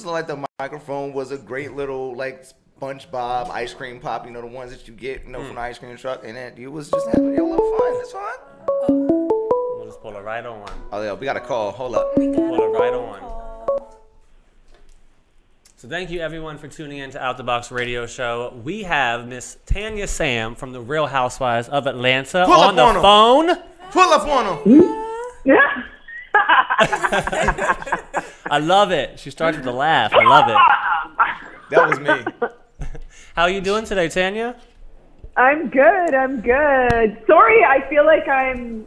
just like the microphone was a great little like SpongeBob ice cream pop, the ones that you get, from the ice cream truck, and then you was just having your little fun. It's fun. We'll just pull it right on. Oh yeah, we got a call. Hold up. Pull it right on. So thank you everyone for tuning in to Out the Box Radio Show. We have Miss Tanya Sam from the Real Housewives of Atlanta on the phone. Pull up on him. Yeah. I love it. She starts with a laugh. I love it. That was me. How are you doing today, Tanya? I'm good. Sorry, I feel like I'm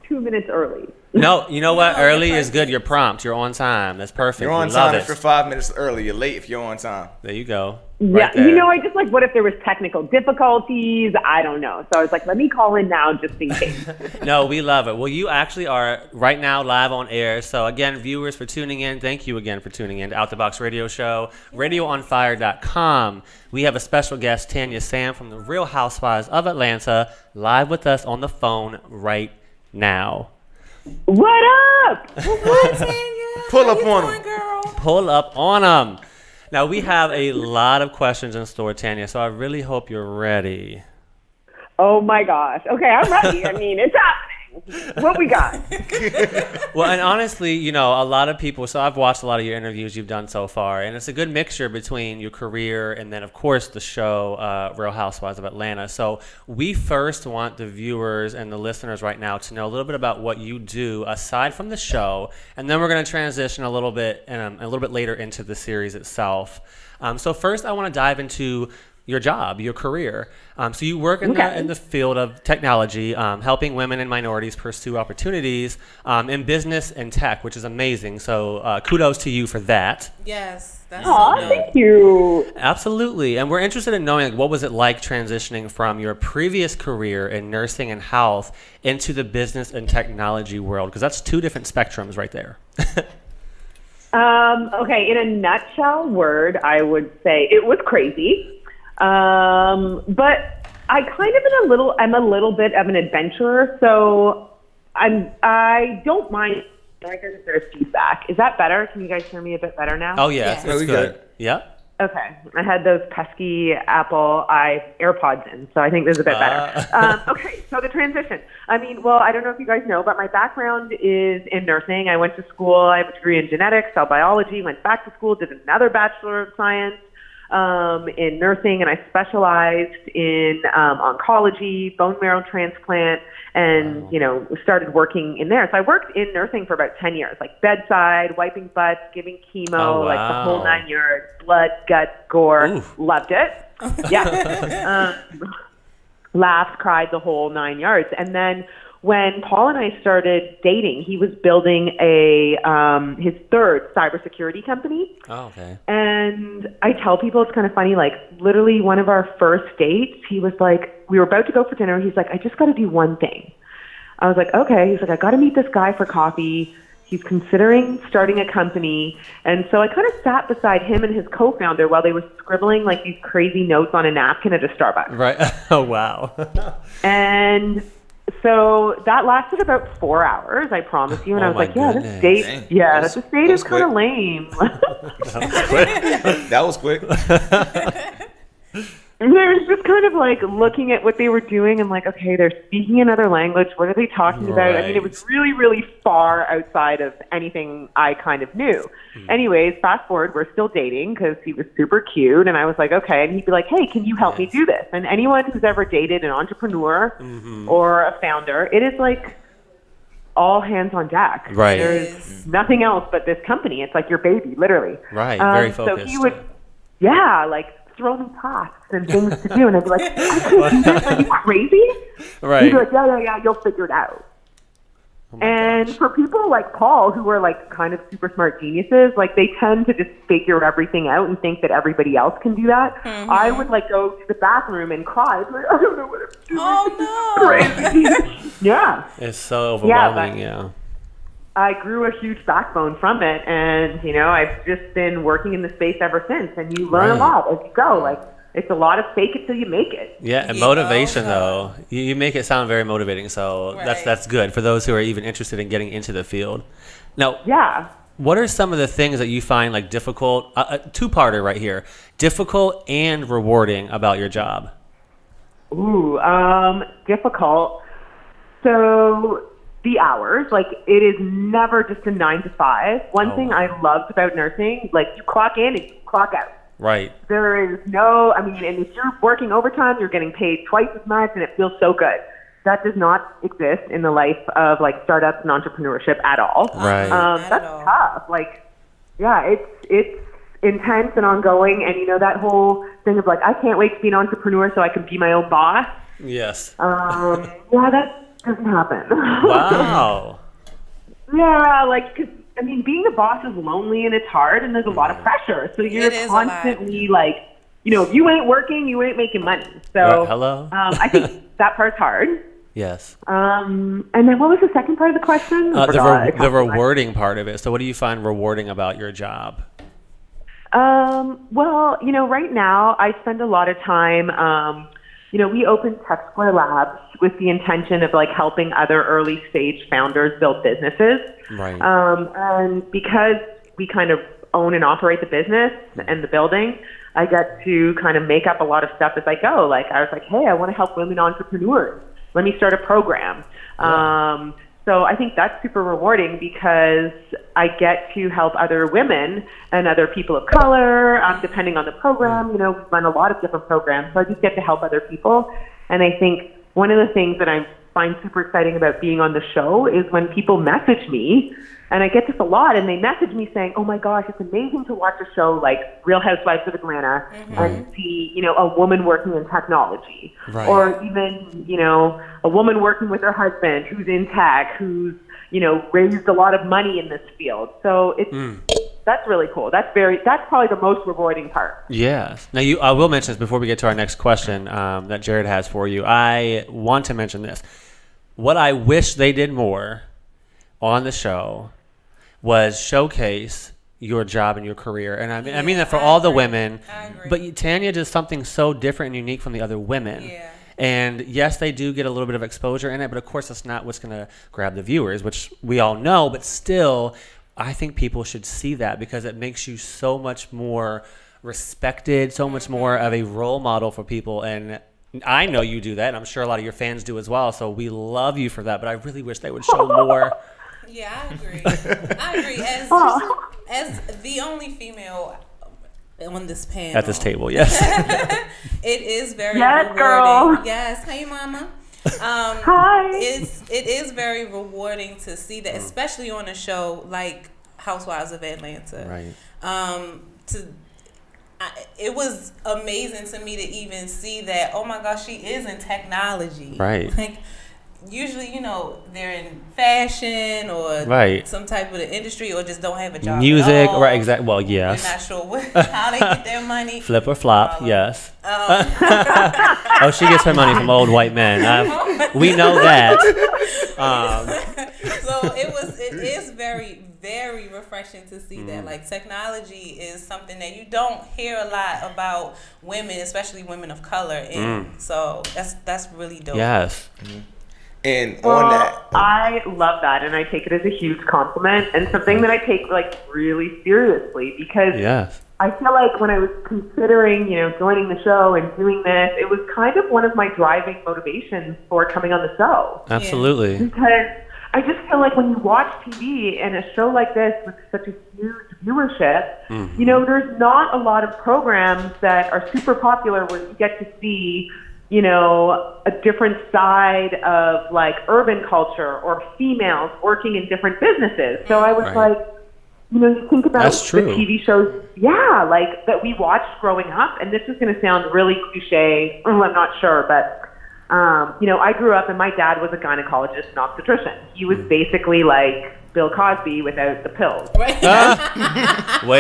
2 minutes early. No, you know what? Early is good. You're prompt. You're on time. That's perfect. You're on time if you're 5 minutes early. You're late if you're on time. There you go. Yeah, I just what if there was technical difficulties? I don't know. So I was like, let me call in now just in case. No, we love it. Well, you actually are right now live on air. So again, viewers for tuning in, thank you again for tuning in to Out the Box Radio Show, radioonfire.com. We have a special guest, Tanya Sam from the Real Housewives of Atlanta, live with us on the phone right now. What up? Hi, Tanya. Pull up on him. Girl? Pull up on them. Now, we have a lot of questions in store, Tanya, so I really hope you're ready. Oh, my gosh. Okay, I'm ready. I mean, it's happening. What we got? Well, and honestly, a lot of people, so I've watched a lot of your interviews you've done so far, and it's a good mixture between your career and then, of course, the show Real Housewives of Atlanta. So we first want the viewers and the listeners right now to know a little bit about what you do aside from the show, and then we're going to transition a little bit later into the series itself. So first, I want to dive into your job, your career. So you work in the field of technology, helping women and minorities pursue opportunities in business and tech, which is amazing. So kudos to you for that. Yes. That's thank you. Absolutely. And we're interested in knowing what was it like transitioning from your previous career in nursing and health into the business and technology world, because that's two different spectrums right there. Okay, in a nutshell word, I would say it was crazy. But I kind of am a little bit of an adventurer, so I don't mind. I guess there's feedback. Is that better? Can you guys hear me a bit better now? Oh yeah, that's good. Yeah. Okay, I had those pesky Apple AirPods in, so I think this is a bit better. Okay, so the transition. I don't know if you guys know, but my background is in nursing. I went to school. I have a degree in genetics, cell biology. Went back to school, did another Bachelor of Science in nursing, and I specialized in oncology, bone marrow transplant, and started working in there. So I worked in nursing for about 10 years, like bedside, wiping butts, giving chemo, like the whole 9 yards, blood, guts, gore. Oof. Loved it. Yeah. Laughed, cried, the whole 9 yards. And then when Paul and I started dating, he was building his third cybersecurity company. Oh, okay. And I tell people it's kind of funny, like literally one of our first dates, he was like, we were about to go for dinner. He's like, I just got to do one thing. I was like, okay. He's like, I got to meet this guy for coffee. He's considering starting a company. And so I kind of sat beside him and his co-founder while they were scribbling like these crazy notes on a napkin at a Starbucks. Right. Oh, wow. And so that lasted about 4 hours, I promise you. And I was like, this date, this date is kind of lame. That was quick. And I was just kind of like looking at what they were doing and like, okay, they're speaking another language. What are they talking about? I mean, it was really, really far outside of anything I kind of knew. Anyways, fast forward, we're still dating because he was super cute. And I was like, okay. And he'd be like, hey, can you help me do this? And anyone who's ever dated an entrepreneur or a founder, it is like all hands on deck. Right. There's nothing else but this company. It's like your baby, literally. Right. Very focused. So he would, throw me tasks and things to do. And I'd be like, I can't do this. Are you crazy? Right. He'd be like, yeah, you'll figure it out. For people like Paul, who are like kind of super smart geniuses, like they tend to just figure everything out and think that everybody else can do that. I would like go to the bathroom and cry. Like, I don't know what I'm doing. Oh no! Crazy. Yeah. It's so overwhelming. Yeah. I grew a huge backbone from it, and I've just been working in the space ever since. And you learn a lot as you go. Like it's a lot of fake it till you make it. Yeah, and motivation though. You make it sound very motivating, so that's good for those who are even interested in getting into the field. Now, What are some of the things that you find like difficult, two-parter right here, difficult and rewarding about your job? Ooh, difficult. So the hours, like it is never just a 9 to 5. One thing I loved about nursing, like you clock in and you clock out. Right. There is no, I mean, and if you're working overtime, you're getting paid twice as much and it feels so good. That does not exist in the life of like startups and entrepreneurship at all. Right. That's tough. Like, yeah, it's intense and ongoing. And you know, that whole thing of like, I can't wait to be an entrepreneur so I can be my own boss. Yes. Yeah, that doesn't happen. Wow. Yeah, like, 'cause, I mean, being the boss is lonely and it's hard and there's a lot of pressure. So you're constantly like, you know, if you ain't working, you ain't making money. So hello. I think that part's hard. Yes. And then what was the second part of the question? The rewarding part of it. So what do you find rewarding about your job? Well, you know, right now I spend a lot of time, you know, we opened Tech Square Labs with the intention of like helping other early stage founders build businesses. Right. And because we kind of own and operate the business and the building, I get to kind of make up a lot of stuff as I go. Like I was like, hey, I want to help women entrepreneurs. Let me start a program. Yeah. So I think that's super rewarding because I get to help other women and other people of color, depending on the program. You know, we run a lot of different programs, so I just get to help other people. And I think one of the things that I find super exciting about being on the show is when people message me, and I get this a lot, and they message me saying, oh my gosh, it's amazing to watch a show like Real Housewives of Atlanta and see, you know, a woman working in technology. Right. Or even, you know, a woman working with her husband who's in tech, who's, you know, raised a lot of money in this field. So it's that's really cool. That's probably the most rewarding part. Yes. Now, I will mention this before we get to our next question that Jared has for you. I want to mention this. What I wish they did more on the show was showcase your job and your career. And I mean that for all the women. But Tanya does something so different and unique from the other women. Yeah. And yes, they do get a little bit of exposure in it, but of course that's not what's going to grab the viewers, which we all know. But still, I think people should see that because it makes you so much more respected, so much more of a role model for people. And I know you do that, and I'm sure a lot of your fans do as well. So we love you for that, but I really wish they would show more. Yeah, I agree. I agree. As the only female on this panel. At this table, yes. It is very rewarding. Girl. Yes. Hey, mama. Hi. It is very rewarding to see that, especially on a show like Housewives of Atlanta. Right. It was amazing to me to even see that, oh my gosh, she is in technology. Right. Like, usually, you know, they're in fashion or some type of the industry or just don't have a job. Music, right, exactly. Well, yes. We're not sure how they get their money. Flip or flop, yes. Oh, she gets her money from old white men. We know that. So it is very, very refreshing to see that. Like, technology is something that you don't hear a lot about women, especially women of color. And so that's really dope. Yes. And on that, I love that, and I take it as a huge compliment and something that I take like really seriously because I feel like when I was considering, you know, joining the show and doing this, it was kind of one of my driving motivations for coming on the show. Absolutely. Because I just feel like when you watch TV and a show like this with such a huge viewership, you know, there's not a lot of programs that are super popular where you get to see, you know, a different side of like urban culture or females working in different businesses. So I was like, you know, you think about the TV shows, like that we watched growing up, and this is going to sound really cliche. I'm not sure, but you know, I grew up and my dad was a gynecologist and obstetrician. He was basically like Bill Cosby without the pills. Wait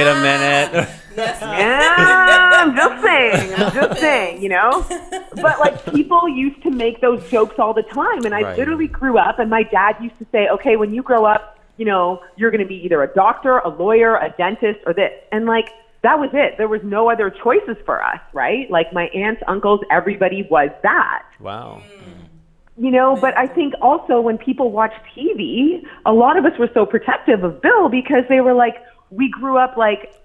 a minute. I'm just saying, you know? But like people used to make those jokes all the time, and I literally grew up and my dad used to say, okay, when you grow up, you know, you're going to be either a doctor, a lawyer, a dentist, or this. And like, that was it. There was no other choices for us, right? Like my aunts, uncles, everybody was that. Wow. but I think also when people watch TV, a lot of us were so protective of Bill because they were like, we grew up like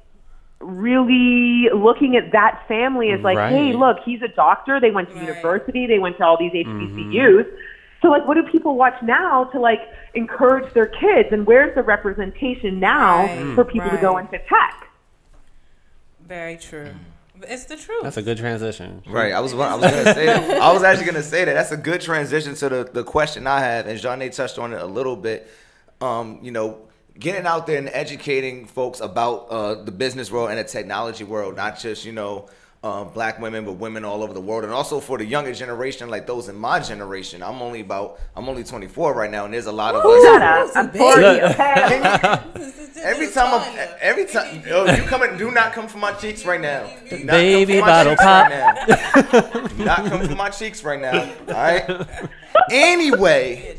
really looking at that family as like, hey, look, he's a doctor. They went to university. They went to all these HBCUs. So like, what do people watch now to like encourage their kids? And where's the representation now for people to go into tech? Very true. It's the truth. That's a good transition. Right. I was gonna say that. I was actually gonna say that. That's a good transition to the question I have, and Jeanne touched on it a little bit. Getting out there and educating folks about the business world and the technology world, not just black women, but women all over the world, and also for the younger generation, like those in my generation. I'm only 24 right now, and there's a lot of us. Shut up. I'm 40. Okay. Every time, you come in, do not come for my cheeks right now. Do not Baby bottle pop. Do not come for my cheeks right now. All right. Anyway.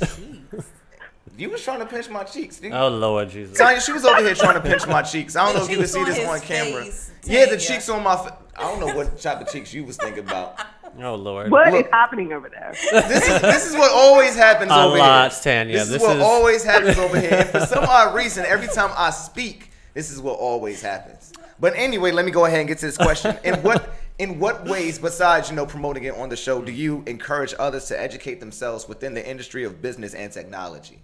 You was trying to pinch my cheeks, didn't you? Oh, Lord Jesus. Tanya, she was over here trying to pinch my cheeks. I don't know if you can see this on camera. Yeah, the cheeks on my face. I don't know what type of cheeks you was thinking about. Oh, Lord. What is happening over there? This is what always happens over here. Tanya. This is what always happens over here. And for some odd reason, every time I speak, this is what always happens. But anyway, let me go ahead and get to this question. In what ways, besides promoting it on the show, do you encourage others to educate themselves within the industry of business and technology?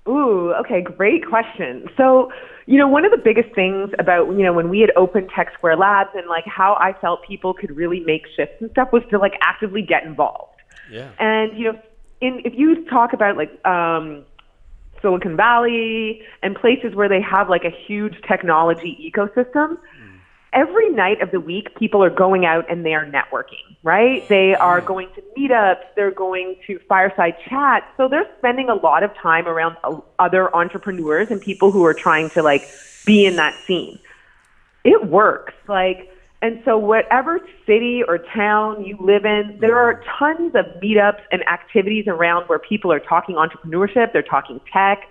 Ooh, okay, great question. So, one of the biggest things about, when we had opened Tech Square Labs and like how I felt people could really make shifts and stuff was to like actively get involved. Yeah. And, if you talk about like Silicon Valley and places where they have like a huge technology ecosystem, every night of the week, people are going out and they are networking, right? They are going to meetups. They're going to fireside chats. So they're spending a lot of time around other entrepreneurs and people who are trying to like be in that scene. It works. And so whatever city or town you live in, there are tons of meetups and activities around where people are talking entrepreneurship. They're talking tech.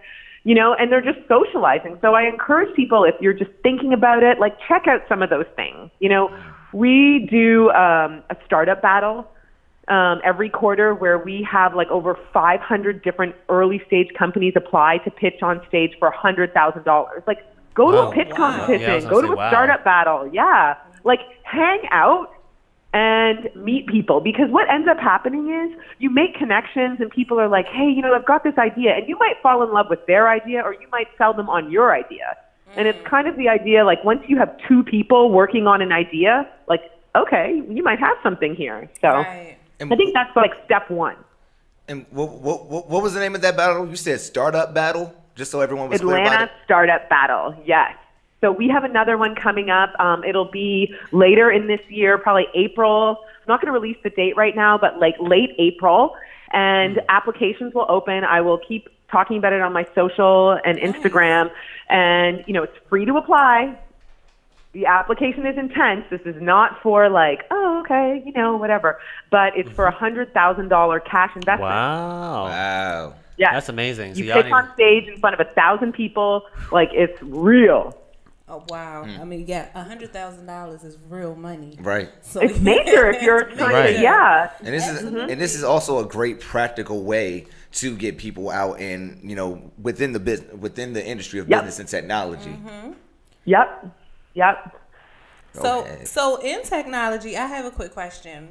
And they're just socializing. So I encourage people, if you're just thinking about it, like check out some of those things. We do a startup battle every quarter where we have like over 500 different early stage companies apply to pitch on stage for $100,000. Like go to a pitch competition, go to a startup battle. Yeah. Like hang out and meet people, because what ends up happening is you make connections and people are like, hey, I've got this idea, and you might fall in love with their idea or you might sell them on your idea. And it's kind of the idea, like once you have two people working on an idea, like, okay, you might have something here. So I think that's like step one. And what was the name of that battle? You said startup battle, just so everyone was clear about it? Atlanta Startup Battle, yes. So we have another one coming up. It'll be later in this year, probably April. I'm not going to release the date right now, but like late April. And applications will open. I will keep talking about it on my social and Instagram. And, it's free to apply. The application is intense. This is not for like, oh, okay, whatever. But it's for $100,000 cash investment. Wow. Yeah. That's amazing. You pitch on stage in front of 1,000 people. Like, it's real. Oh, wow. I mean, yeah, $100,000 is real money. Right. So it's major if you're trying to, yeah. And this is also a great practical way to get people out and, within the industry of business and technology. Yep. So in technology, I have a quick question.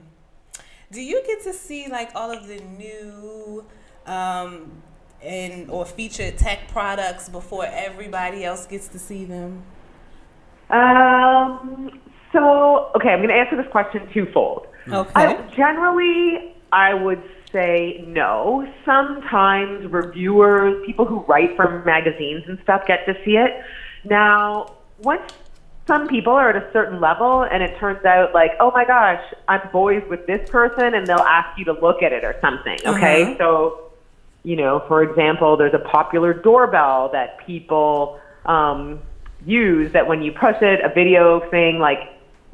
Do you get to see like all of the new or featured tech products before everybody else gets to see them? Okay, I'm going to answer this question twofold. Okay. I would say no. Sometimes reviewers, people who write for magazines and stuff get to see it. Now, once some people are at a certain level and it turns out like, oh my gosh, I'm boys with this person, and they'll ask you to look at it or something, okay? So, for example, there's a popular doorbell that people use that when you push it, a video thing like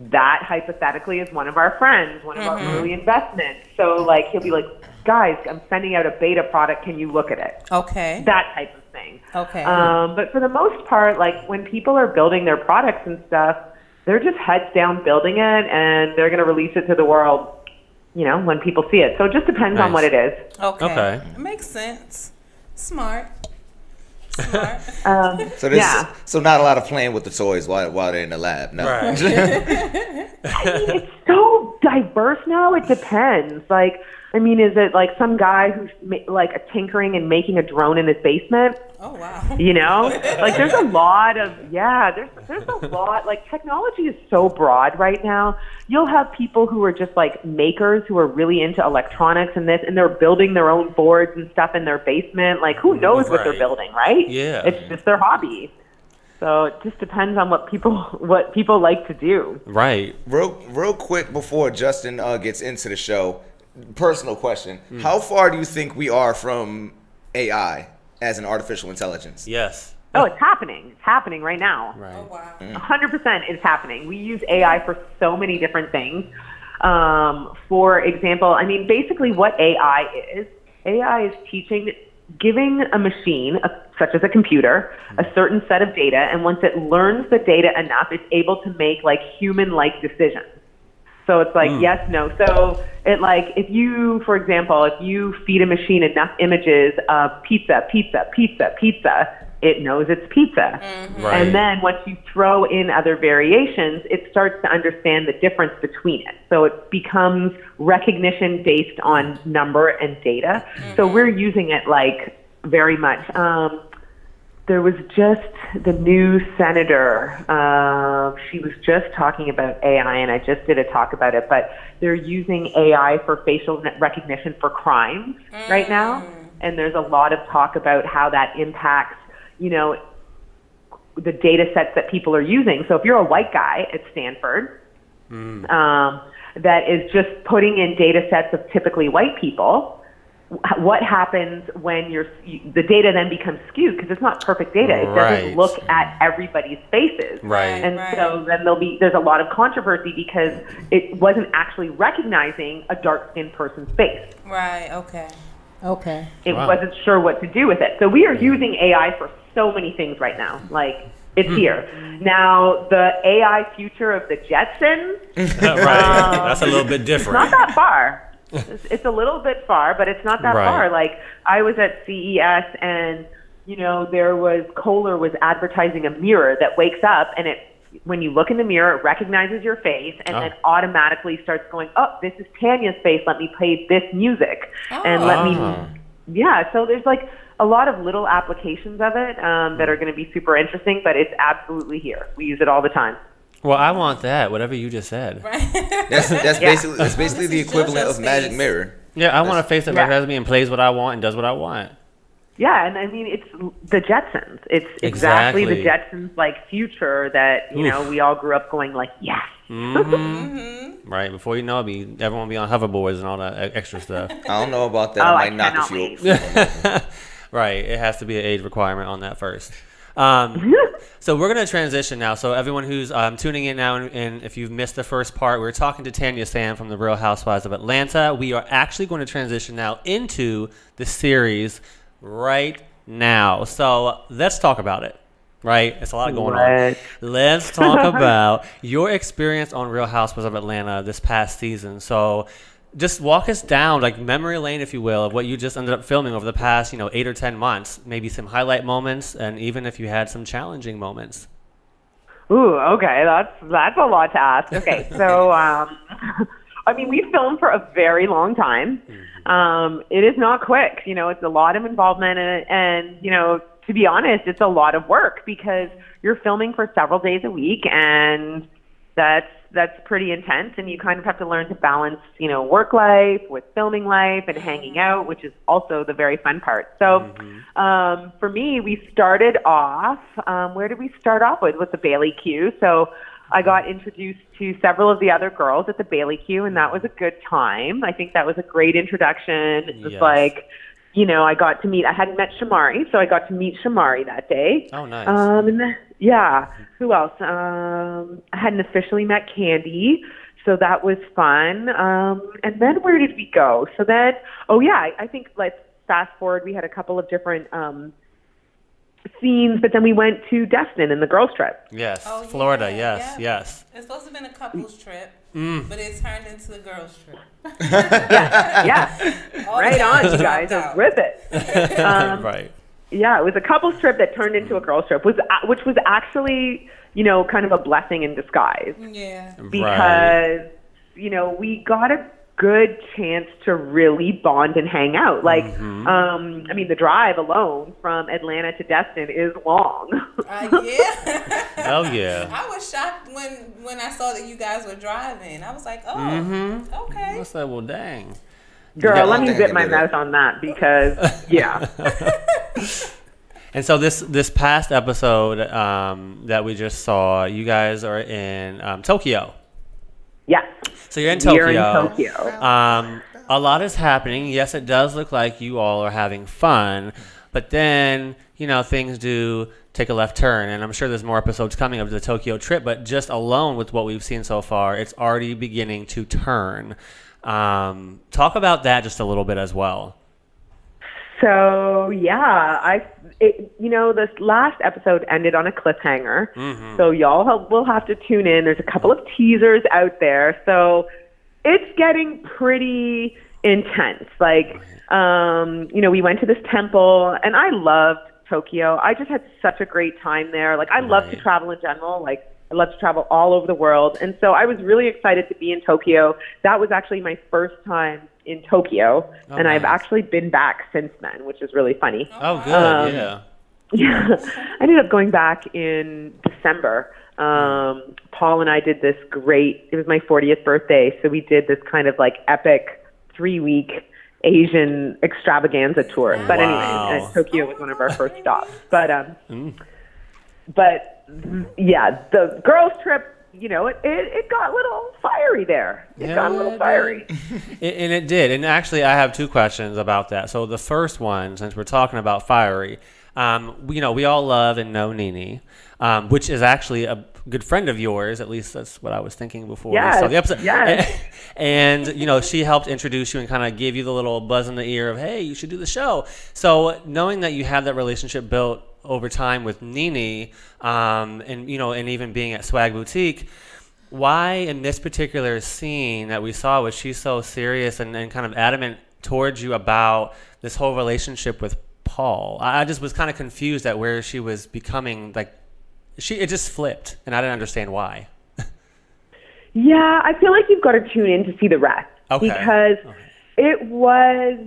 that hypothetically is one of our friends, one of our early investments. So like he'll be like, guys, I'm sending out a beta product. Can you look at it? Okay. That type of thing. Okay. But for the most part, like when people are building their products and stuff, they're just heads down building it, and they're going to release it to the world when people see it. So it just depends on what it is. Okay. It makes sense. Smart. So not a lot of playing with the toys while they're in the lab. No. Right. It's so diverse now. It depends. Is it like some guy who's like a tinkering and making a drone in his basement? Oh, wow. There's a lot of, there's a lot, technology is so broad right now. You'll have people who are just like makers who are really into electronics and they're building their own boards and stuff in their basement. Like, who knows what they're building, right? Yeah. It's just their hobby. So it just depends on what people like to do. Right. Real quick before Justin gets into the show, personal question. How far do you think we are from AI as an artificial intelligence? Yes. Oh, it's happening. It's happening right now. Right. Oh, wow. 100% is happening. We use AI for so many different things. For example, basically what AI is giving a machine, such as a computer, a certain set of data, and once it learns the data enough, it's able to make human-like decisions. So it's yes, no. So if you feed a machine enough images of pizza, it knows it's pizza. Mm-hmm. Right. And then once you throw in other variations, it starts to understand the difference between it. So it becomes recognition based on number and data. Mm-hmm. So we're using it very much. There was just the new senator. She was just talking about AI, and I just did a talk about it. But they're using AI for facial recognition for crimes right now, and there's a lot of talk about how that impacts, the data sets that people are using. So if you're a white guy at Stanford that is just putting in data sets of typically white people, what happens when the data then becomes skewed because it's not perfect data. It doesn't look at everybody's faces. Right. So then there's a lot of controversy because it wasn't actually recognizing a dark-skinned person's face. Right. Okay. It wasn't sure what to do with it. So we are using AI for so many things right now. It's here. Now, the AI future of the Jetsons. Right. That's a little bit different. It's not that far. It's a little bit far, but it's not that far. I was at CES and, Kohler was advertising a mirror that wakes up and when you look in the mirror, it recognizes your face and then automatically starts going, oh, this is Tanya's face. Let me play this music. And so there's a lot of little applications of it that are going to be super interesting, but it's absolutely here. We use it all the time. Well, I want that, whatever you just said. Right. That's basically the equivalent of Magic Mirror. Yeah, I want a face that recognizes me and plays what I want and does what I want. Yeah, and it's the Jetsons. It's exactly the Jetsons future that we all grew up going yes. Mm-hmm. Right. Before you know it, everyone will be on hoverboards and all that extra stuff. I don't know about that. I might knock a few. Right. It has to be an age requirement on that first. So we're going to transition now. So everyone who's tuning in now, and if you've missed the first part, we're talking to Tanya Sam from the Real Housewives of Atlanta. We are actually going to transition now into the series right now. So let's talk about it. Right? It's a lot going on. Let's talk about your experience on Real Housewives of Atlanta this past season. So just walk us down, memory lane, if you will, of what you just ended up filming over the past, 8 or 10 months. Maybe some highlight moments, and even if you had some challenging moments. Ooh, okay, that's a lot to ask. Okay, so we filmed for a very long time. It is not quick. It's a lot of involvement, and to be honest, it's a lot of work because you're filming for several days a week, and that's pretty intense, and you kind of have to learn to balance, work life with filming life and hanging out, which is also the very fun part. So for me, we started off, where did we start off with? With the Bailey Q. So I got introduced to several of the other girls at the Bailey Q, and that was a good time. I think that was a great introduction. It was I got to meet, I hadn't met Shamari, so I got to meet Shamari that day. Oh, nice. Who else? I hadn't officially met Candy, so that was fun. And then where did we go? So then, I think let's fast forward. We had a couple of different scenes, but then we went to Destin in the girls trip. Yes, Florida. Yes. It's supposed to have been a couples trip, but it turned into a girls trip. Yeah. Right on, you guys are with it. Right. Yeah, it was a couples trip that turned into a girls trip, which was actually, you know, kind of a blessing in disguise. Yeah. Because, you know, we got a good chance to really bond and hang out. Like, I mean, the drive alone from Atlanta to Destin is long. Yeah. Hell yeah. I was shocked when I saw that you guys were driving. I was like, oh, okay. I said, well, dang. Girl, let me zip my mouth on that because, yeah. And so this past episode that we just saw, you guys are in Tokyo. Yes. So you're in Tokyo. We're in Tokyo. A lot is happening. Yes, it does look like you all are having fun, but then, you know, things do take a left turn, and I'm sure there's more episodes coming of the Tokyo trip, but just alone with what we've seen so far, it's already beginning to turn. Talk about that just a little bit as well. So, yeah, you know, this last episode ended on a cliffhanger. So y'all will have to tune in. There's a couple of teasers out there. So it's getting pretty intense. Like, you know, we went to this temple, and I loved Tokyo. I just had such a great time there. Like, I love to travel in general. Like, I love to travel all over the world. And so I was really excited to be in Tokyo. That was actually my first time in Tokyo. And I've actually been back since then, which is really funny. Oh, good. Yeah. Yeah. I ended up going back in December. Paul and I did this it was my 40th birthday. So we did this kind of like epic 3-week Asian extravaganza tour. But anyway, Tokyo was one of our first stops. But yeah, the girls trip, you know, it got a little fiery there. It got a little fiery. And it did. And actually, I have 2 questions about that. So the first one, since we're talking about fiery, you know, we all love and know Nene, which is actually a good friend of yours. At least that's what I was thinking before we saw the episode. Yes. And, you know, she helped introduce you and kind of gave you the little buzz in the ear of, hey, you should do the show. So knowing that you have that relationship built over time with Nene, and, you know, and even being at Swag Boutique, why in this particular scene that we saw was she so serious and kind of adamant towards you about this whole relationship with Paul? I just was kind of confused at where she was becoming, like, it just flipped, and I didn't understand why. Yeah, I feel like you've got to tune in to see the rest. Okay. Because it was,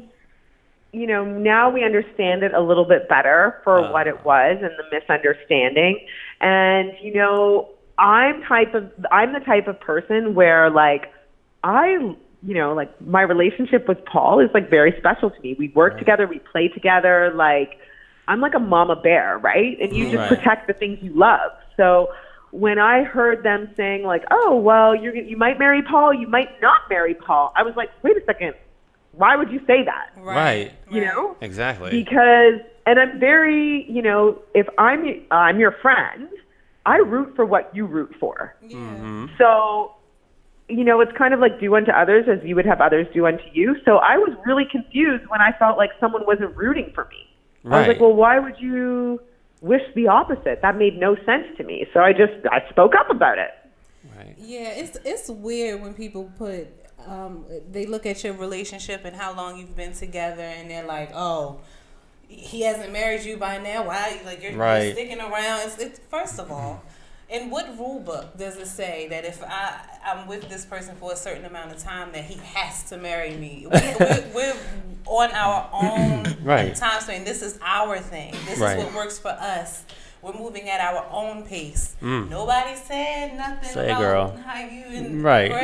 you know, now we understand it a little bit better for what it was and the misunderstanding. And, you know, I'm the type of person where, like, you know, like, my relationship with Paul is, like, very special to me. We work together, we play together, like, I'm like a mama bear, right? And you just protect the things you love. So when I heard them saying, like, oh, well, you might marry Paul, you might not marry Paul, I was like, wait a second, why would you say that? Right. You know? Exactly. Because, and I'm very, you know, if I'm your friend, I root for what you root for. Yeah. So, you know, it's kind of like do unto others as you would have others do unto you. So I was really confused when I felt like someone wasn't rooting for me. I was like, well, why would you wish the opposite? That made no sense to me. So I spoke up about it. Right. Yeah, it's weird when people put they look at your relationship and how long you've been together, and they're like, oh, he hasn't married you by now. Why? Like, you're sticking around. It's first of all, in what rule book does it say that if I'm with this person for a certain amount of time that he has to marry me? We're on our own time span. This is our thing. This is what works for us. We're moving at our own pace. Nobody said nothing about how you and Greg but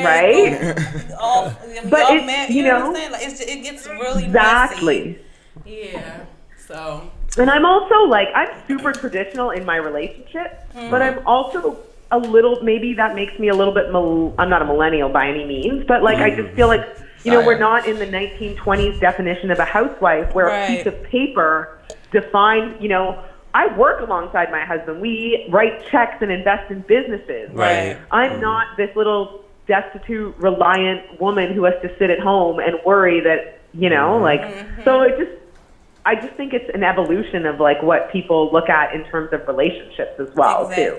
y'all it's, met, you know, what I'm saying? Like, it gets really messy. Yeah. So. And I'm also, like, I'm super traditional in my relationship, but I'm also a little, maybe that makes me a little bit, I'm not a millennial by any means, but, like, I just feel like, you know, we're not in the 1920s definition of a housewife where a piece of paper defines, you know, I work alongside my husband. We write checks and invest in businesses. Right. I'm not this little destitute, reliant woman who has to sit at home and worry that, you know, like, so I just think it's an evolution of, like, what people look at in terms of relationships as well, too.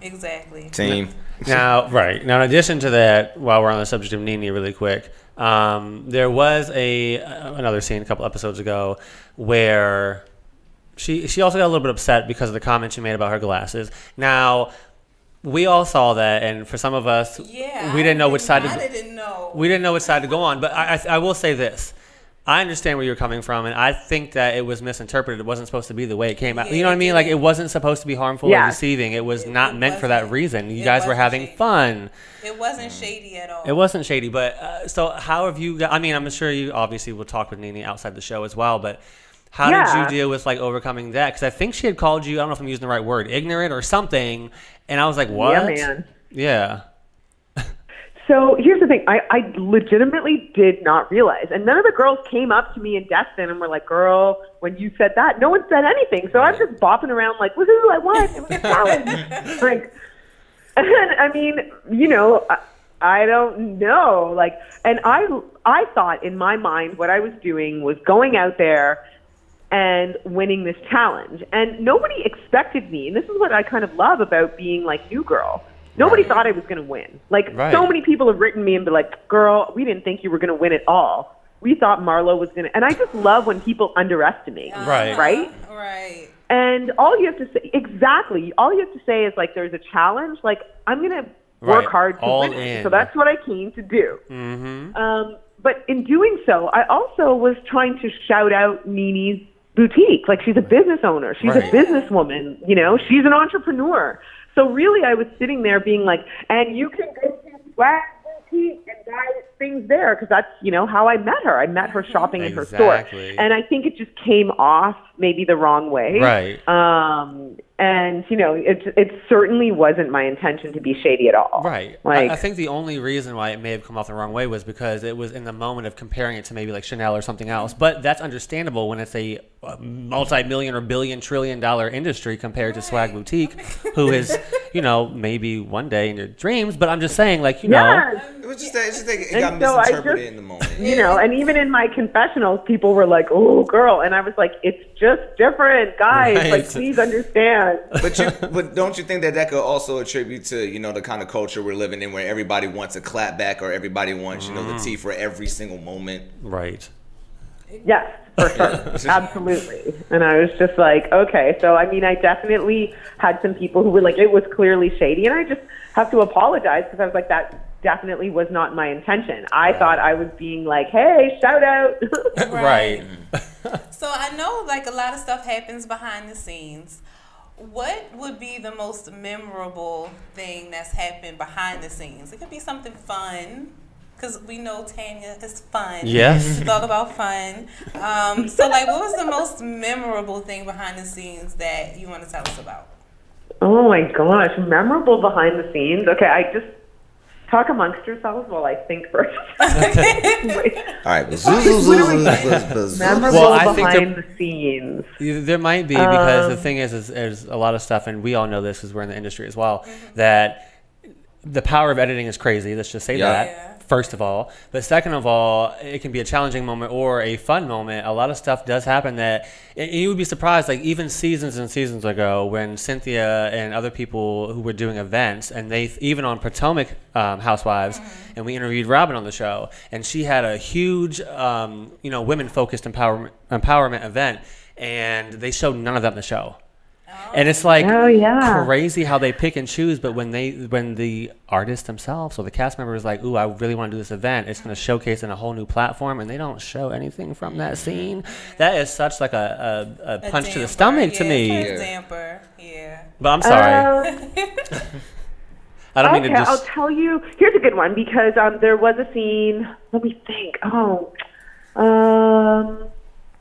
Exactly. Team. Now, right. Now, in addition to that, while we're on the subject of Nene really quick, there was another scene a couple episodes ago where she also got a little bit upset because of the comment she made about her glasses. Now, we all saw that, and for some of us, we didn't know which side we didn't know which side to go on. But I will say this. I understand where you're coming from, and I think that it was misinterpreted. It wasn't supposed to be the way it came out. You know what I mean? Like, it wasn't supposed to be harmful or deceiving. It was not meant for that reason. You guys were having fun. It wasn't shady at all. It wasn't shady. But so how have you – I mean, I'm sure you obviously will talk with Nene outside the show as well, but how did you deal with, like, overcoming that? Because I think she had called you – I don't know if I'm using the right word – ignorant or something, and I was like, what? Yeah, man. Yeah. So here's the thing. I legitimately did not realize. And none of the girls came up to me in Destin and were like, girl, when you said that, no one said anything. So I'm just bopping around like, woohoo, I won. It was a challenge. Like, and I mean, you know, I don't know. Like, and I thought in my mind what I was doing was going out there and winning this challenge. And nobody expected me. And this is what I kind of love about being like New Girl. Nobody thought I was going to win. Like, so many people have written me and been like, girl, we didn't think you were going to win at all. We thought Marlo was going to. And I just love when people underestimate. Right? Right. And all you have to say, all you have to say is, like, there's a challenge. Like, I'm going to work hard to win it. So that's what I came to do. Mm-hmm. But in doing so, I also was trying to shout out Nene's boutique. Like, she's a business owner. She's a businesswoman. You know, she's an entrepreneur. So really, I was sitting there being like, and you can go to Swag Boutique and buy things there, because that's, you know, how I met her. I met her shopping in her store. And I think it just came off maybe the wrong way. Right. And, you know, it certainly wasn't my intention to be shady at all. Right. Like, I think the only reason why it may have come off the wrong way was because it was in the moment of comparing it to maybe like Chanel or something else. But that's understandable when it's a multi-million or billion-trillion-dollar industry compared to Swag Boutique, who is, you know, maybe one day in your dreams. But I'm just saying, like, you know. It was just that it got misinterpreted in the moment. You know, and even in my confessionals, people were like, oh, girl. And I was like, it's just different, guys. Like, please understand. But don't you think that could also attribute to, you know, the kind of culture we're living in where everybody wants a clap back or everybody wants, you know, the tea for every single moment? Right. Yes, for sure. Absolutely. And I was just like, okay. So, I mean, I definitely had some people who were like, it was clearly shady. And I just have to apologize because I was like, that definitely was not my intention. I thought I was being like, hey, shout out. Right. So I know, like, a lot of stuff happens behind the scenes. What would be the most memorable thing that's happened behind the scenes? It could be something fun, because we know Tanya is fun. Yes. To talk about fun. So, like, what was the most memorable thing behind the scenes that you want to tell us about? Oh, my gosh. Memorable behind the scenes? Okay, I just talk amongst yourselves while I think first. All right. Memorable behind the scenes. There might be, because the thing is there's a lot of stuff, and we all know this because we're in the industry as well, that the power of editing is crazy. Let's just say that. First of all, but second of all, it can be a challenging moment or a fun moment. A lot of stuff does happen that you would be surprised, like even seasons and seasons ago when Cynthia and other people who were doing events, and they even on Potomac Housewives, and we interviewed Robin on the show, and she had a huge, you know, women-focused empowerment event, and they showed none of that in the show. And it's like crazy how they pick and choose, but when the artist themselves or the cast member is like, ooh, I really want to do this event, it's going to showcase in a whole new platform, and they don't show anything from that scene. That is such like a punch to the stomach to me. Damper. But I'm sorry. I don't mean to just... I'll tell you. Here's a good one, because there was a scene. Let me think.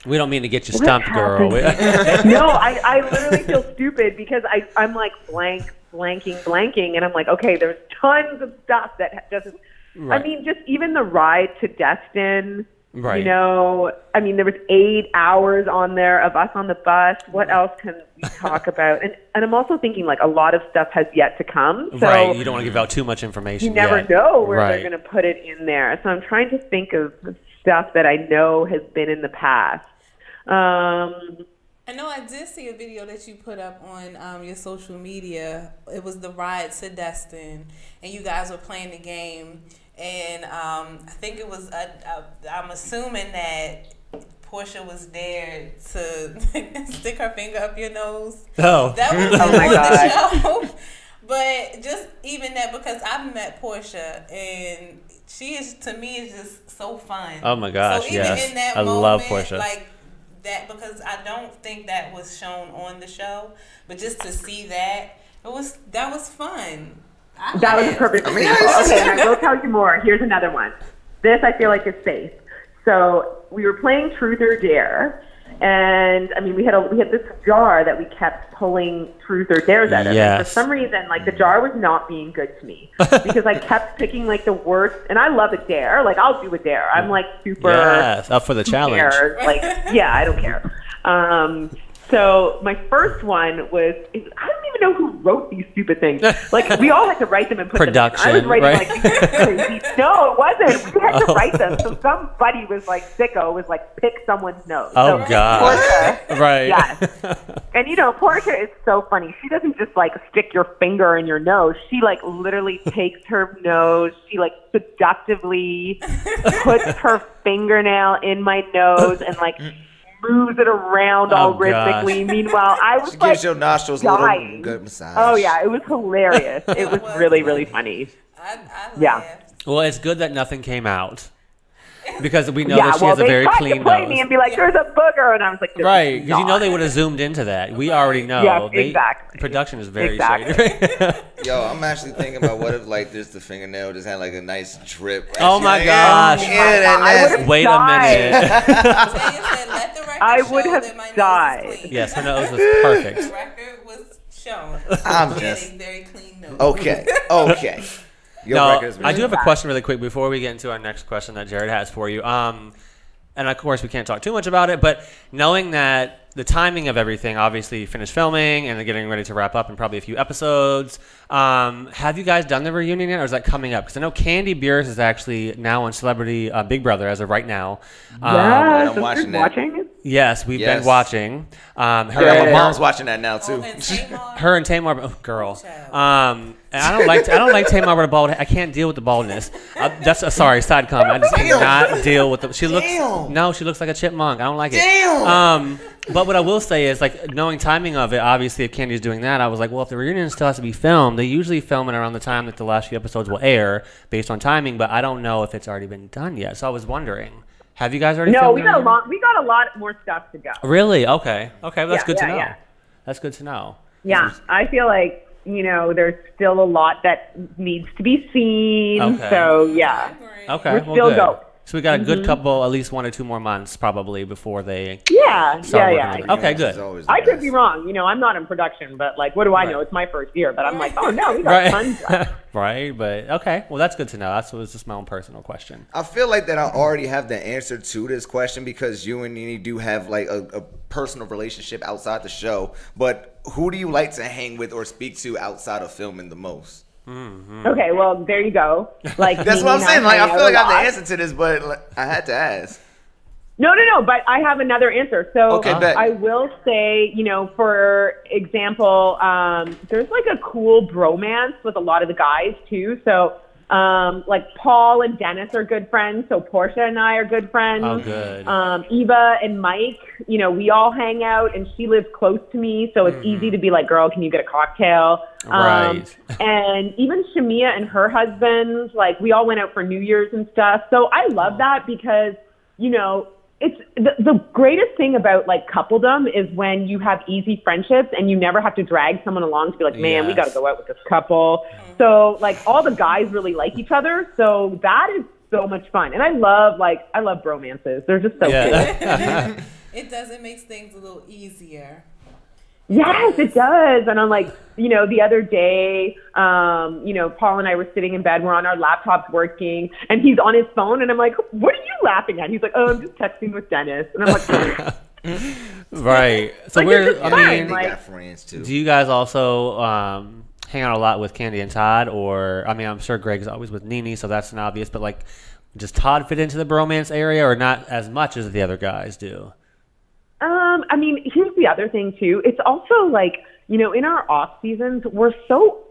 We don't mean to get you stumped, girl. No, I literally feel stupid because I'm like blanking, and I'm like, okay, there's tons of stuff that doesn't. Right. I mean, just even the ride to Destin. Right. You know, I mean, there was 8 hours on there of us on the bus. What else can we talk about? And I'm also thinking, like, a lot of stuff has yet to come. So right. You don't want to give out too much information. You never know where they're going to put it in there. So I'm trying to think of stuff that I know has been in the past. I know I did see a video that you put up on your social media. It was the ride to Destin, and you guys were playing the game. And I think it was, I'm assuming that Portia was there to stick her finger up your nose. Oh. That was Oh my on God. the show. But just even that, because I've met Portia, and she is, to me, is just so fun. Oh my gosh, so even yes. in that I moment, love Portia. like that, because I don't think that was shown on the show, but just to see that, that was fun. That was a perfect example. Okay, and I will tell you more. Here's another one. This I feel like is safe. So we were playing Truth or Dare, and I mean we had this jar that we kept pulling Truth or Dares out of. Yes. And for some reason, like the jar was not being good to me because I kept picking like the worst. And I love a dare. Like I'll do a dare. I'm like super. Yes, up for the challenge. Cares? Like yeah, I don't care. So my first one was, I don't even know who wrote these stupid things. Like we all had to write them and put Production, them in. I was writing right? like these crazy. No, it wasn't. We had to write them. So somebody was like sicko was like pick someone's nose. Oh so, God. Portia, Right. yes. And you know, Portia is so funny. She doesn't just like stick your finger in your nose. She like literally takes her nose. She like seductively puts her fingernail in my nose and like moves it around all rhythmically. Meanwhile, I was She like gives your nostrils a dying. little good massage. Oh yeah, it was hilarious. It was really, really funny. I Yeah. laughed. Well, it's good that nothing came out because we know Yeah, that she well, has a they very tried clean to play me nose. and be like, "There's a booger," and I was like, "This Right, is because you know not." they would have zoomed into that. We already know. Yes, They, exactly. Production is very Exactly. shady. Yo, I'm actually thinking about what if like just the fingernail just had like a nice drip. Oh my Like, gosh. yeah, I that would've Wait died. a minute. Tanya said, let the record I would show have that my nose died. is clean. Yes, her nose was perfect. The record was shown. I'm She had just- a very clean nose. Okay, okay. Your No, record is I do have a bad. question really quick before we get into our next question that Jared has for you. And of course we can't talk too much about it, but knowing that the timing of everything, obviously you finished filming and they're getting ready to wrap up in probably a few episodes. Have you guys done the reunion yet, or is that coming up? Because I know Candy Beers is actually now on Celebrity Big Brother as of right now. Yes, I'm sister's watching that. watching. Yes, we've Yes. been watching. Yeah, my Yeah. mom's watching that now Oh, too. and Tamar. Her and Tamar, oh, girl. Child. And I don't like Tamar with a bald head. I can't deal with the baldness. That's sorry, side comment. I just cannot deal with the. She looks she looks like a chipmunk. I don't like it. Damn. But what I will say is, like, knowing timing of it, obviously if Candy's doing that, I was like, well, if the reunion still has to be filmed, they usually film it around the time that the last few episodes will air based on timing. But I don't know if it's already been done yet. So I was wondering, have you guys already? No, filmed we the got reunion? we got a lot more stuff to go. Really? Okay. Well, that's Yeah, good to yeah, know. yeah. That's good to know. Yeah, I feel like, you know, there's still a lot that needs to be seen. Okay. So, yeah. Okay. We're well, still good. going. So we got a good couple, at least 1 or 2 more months probably before they Yeah, start yeah, working yeah. on it. Okay, It's good. always the I could best. be wrong. You know, I'm not in production, but, like, what do I know? Right. It's my first year. But I'm like, oh, no, we got tons Right. of Right, but okay. Well, that's good to know. That was just my own personal question. I feel like that I already have the answer to this question because you and Nene do have like a personal relationship outside the show. But who do you like to hang with or speak to outside of filming the most? Okay, well, there you go. Like That's Nene what I'm and saying. Like I hang feel out like a I have lot. the answer to this, but like, I had to ask. No, but I have another answer. So Okay, bet. I will say, you know, for example, there's like a cool bromance with a lot of the guys too. So like Paul and Dennis are good friends. So Portia and I are good friends. Oh, good. Eva and Mike, you know, we all hang out, and she lives close to me, so it's easy to be like, girl, can you get a cocktail? Right. And even Shamia and her husband, like we all went out for New Year's and stuff. So I love that because, you know, it's the greatest thing about like coupledom is when you have easy friendships and you never have to drag someone along to be like, man, we got to Yes. go out with this couple. So like all the guys really like each other. So that is so much fun. And I love bromances. They're just so cool. Yeah. It does. It makes things a little easier. Yes, it does. And I'm like, you know, the other day, you know, Paul and I were sitting in bed. We're on our laptops working, and he's on his phone. And I'm like, what are you laughing at? He's like, oh, I'm just texting with Dennis. And I'm like, Right. So Like, we're, it's just I fun, mean, They like- got friends too. do you guys also hang out a lot with Candy and Todd? Or, I mean, I'm sure Greg's always with Nene, so that's an obvious, but like, does Todd fit into the bromance area or not as much as the other guys do? I mean, here's the the other thing too. It's also like, you know, in our off seasons, we're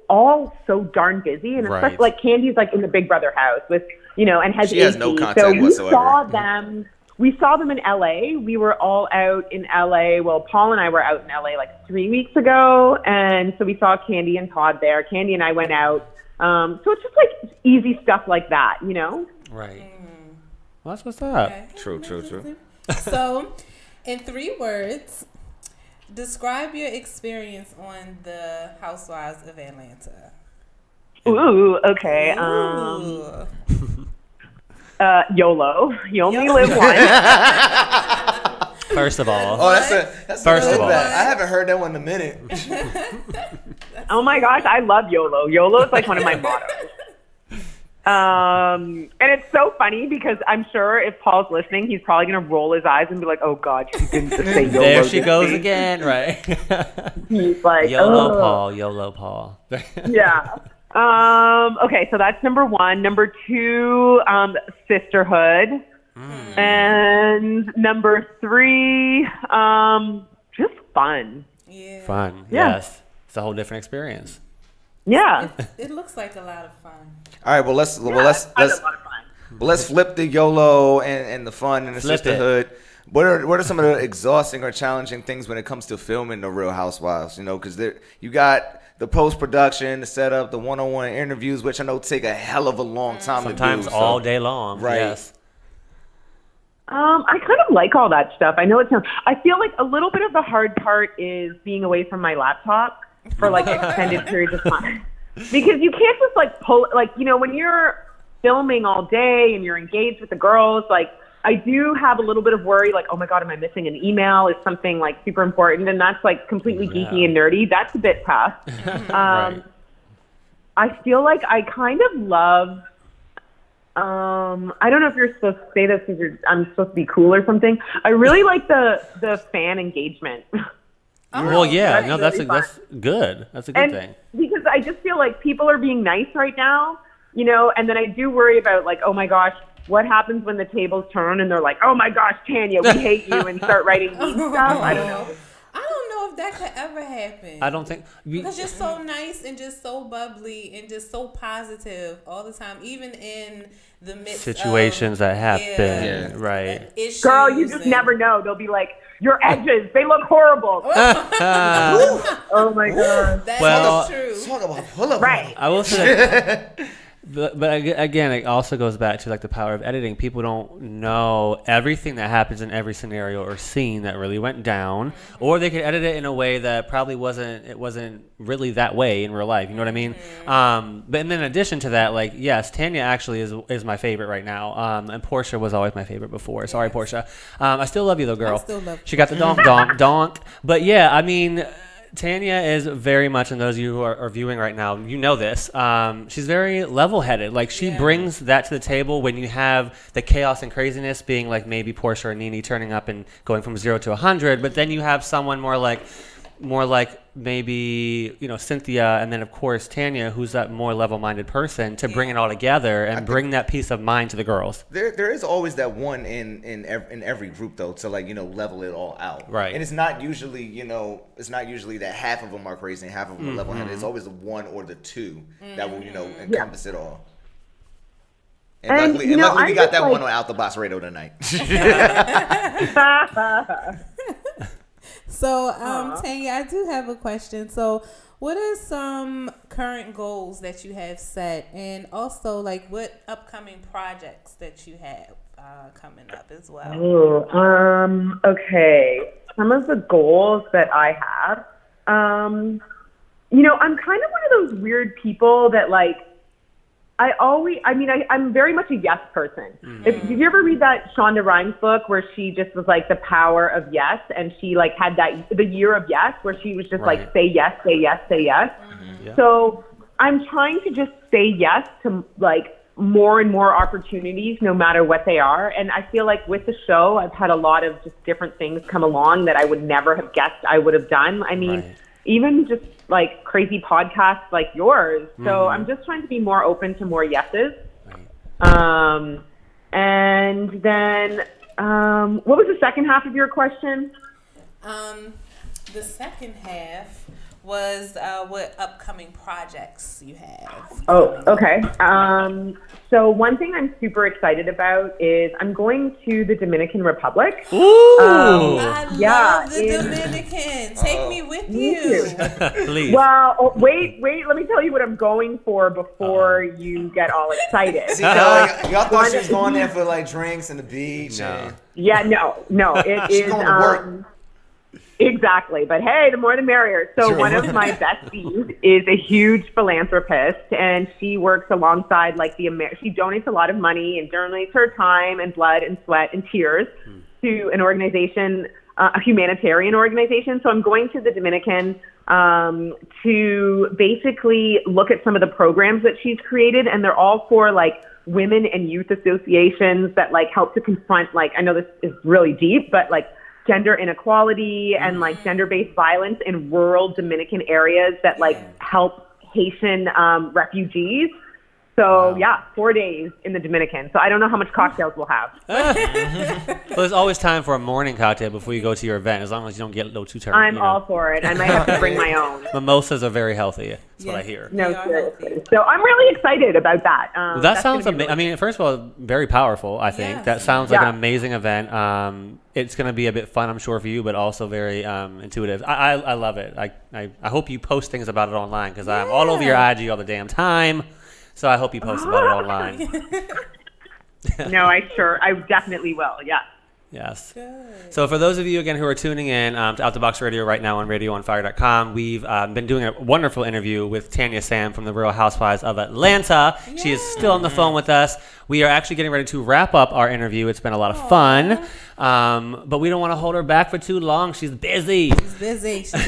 all so darn busy, and especially like Candy's like in the Big Brother house with, you know, and she has no contact so whatsoever. We saw them in LA. We were all out in LA. Well, Paul and I were out in LA like 3 weeks ago, and so we saw Candy and Todd there. Candy and I went out. So it's just like easy stuff like that, you know? Right. Well, that's what's up. Okay. True. So, in 3 words, describe your experience on the Housewives of Atlanta. Ooh, okay. Ooh. YOLO. You only live once. First of all. Oh, that's First of all. I haven't heard that one in a minute. Oh my gosh, I love YOLO. YOLO is like one of my mottos. And it's so funny because I'm sure if Paul's listening, he's probably going to roll his eyes and be like, oh God, she didn't just say YOLO. There she goes again, right? He's like, YOLO Paul, YOLO Paul. Yeah. Okay, so that's number 1. Number 2, sisterhood. And number 3, just fun. Yeah. Fun, Yeah. yes. It's a whole different experience. Yeah. It looks like a lot of fun. All right, well let's I had a lot of fun. let's flip the YOLO and the fun and the sisterhood. What are some of the exhausting or challenging things when it comes to filming the Real Housewives? You know, because you got the post-production, the setup, the one-on-one interviews, which I know take a hell of a long time Sometimes to do. all day long. Right. Yes. I kind of like all that stuff. I know it sounds. I feel like a little bit of the hard part is being away from my laptop for like extended periods of time, because you can't just like pull. Like, you know, when you're filming all day and you're engaged with the girls, like I do have a little bit of worry. Like, oh my God, am I missing an email? Is something like super important? And that's like completely geeky and nerdy. That's a bit tough. Right. I feel like I kind of love. I don't know if you're supposed to say this because I'm supposed to be cool or something. I really like the fan engagement. Well, yeah, That's no, really that's good. That's a good thing. Because I just feel like people are being nice right now, you know, and then I do worry about like, oh my gosh, what happens when the tables turn and they're like, oh my gosh, Tanya, we hate you, and start writing mean stuff. I don't know. I don't know if that could ever happen. I don't think because you're so nice and just so bubbly and just so positive all the time, even in the midst situations of, that happen, right? Issues. Girl, you just never know. They'll be like, your edges, they look horrible. Oh my God. Well, That's true. Talk about pull up. Right. I will say, but again, it also goes back to like the power of editing. People don't know everything that happens in every scenario or scene that really went down, or they could edit it in a way that probably wasn't really that way in real life. You know what I mean? But and then in addition to that, like, yes, Tanya actually is my favorite right now. And Portia was always my favorite before. Sorry, Portia. I still love you though, girl. I still love you. She got the donk. But yeah, I mean, Tanya is very much, and those of you who are viewing right now, you know this. She's very level-headed. Like, she brings that to the table when you have the chaos and craziness being like maybe Portia or Nene turning up and going from 0 to 100, but then you have someone more like maybe, you know, Cynthia, and then of course Tanya, who's that more level-minded person to bring it all together and bring that peace of mind to the girls. There is always that one in every group though, to like, you know, level it all out. Right. And it's not usually, you know, that half of them are crazy and half of them are level-headed. It's always the one or the two that will, you know, encompass it all. And luckily we got that one on Out the Box Radio tonight. So, Tanya, I do have a question. So, what are some current goals that you have set, and also like what upcoming projects that you have coming up as well? Okay. Some of the goals that I have, you know, I'm kind of one of those weird people that like, I'm very much a yes person. Did you ever read that Shonda Rhimes book where she just was like the power of yes, and she like had the year of yes, where she was just like say yes, say yes, say yes. Yeah. So I'm trying to just say yes to like more and more opportunities, no matter what they are. And I feel like with the show, I've had a lot of just different things come along that I would never have guessed I would have done. I mean, even just like crazy podcasts like yours. So I'm just trying to be more open to more yeses. And then, what was the second half of your question? The second half was what upcoming projects you have. Oh, okay. So one thing I'm super excited about is I'm going to the Dominican Republic. Ooh. I love the in- Dominican. Take me with Me you. too. Please. Well, wait. Let me tell you what I'm going for before you get all excited. See, y'all thought she was going there for like drinks and the beach. No. And Yeah, no. It She's is going to work. Exactly. But hey, the more the merrier. So True. one of my besties is a huge philanthropist, and she works alongside like she donates a lot of money and donates her time and blood and sweat and tears to an organization, a humanitarian organization. So I'm going to the Dominican to basically look at some of the programs that she's created, and they're all for like women and youth associations that like help to confront, like, I know this is really deep, but like gender inequality and like gender-based violence in rural Dominican areas that like help Haitian refugees. So yeah, 4 days in the Dominican. So I don't know how much cocktails we'll have. Well, there's always time for a morning cocktail before you go to your event, as long as you don't get a little too tired. I'm all for it. I might have to bring my own. Mimosas are very healthy. That's what I hear. No, They are seriously. healthy. So I'm really excited about that. Well, that That's sounds gonna be amazing. really I mean, first of all, very powerful, I think. Yes. That sounds like Yeah. an amazing event. It's going to be a bit fun, I'm sure, for you, but also very intuitive. I love it. I hope you post things about it online, because I'm all over your IG all the damn time. So I hope you post about it online. No, I definitely will. Yeah. Yes. So for those of you, again, who are tuning in to Out the Box Radio right now on radioonfire.com, we've been doing a wonderful interview with Tanya Sam from the Real Housewives of Atlanta. She is still on the phone with us. We are actually getting ready to wrap up our interview. It's been a lot of fun, but we don't want to hold her back for too long. She's busy. She's busy. She's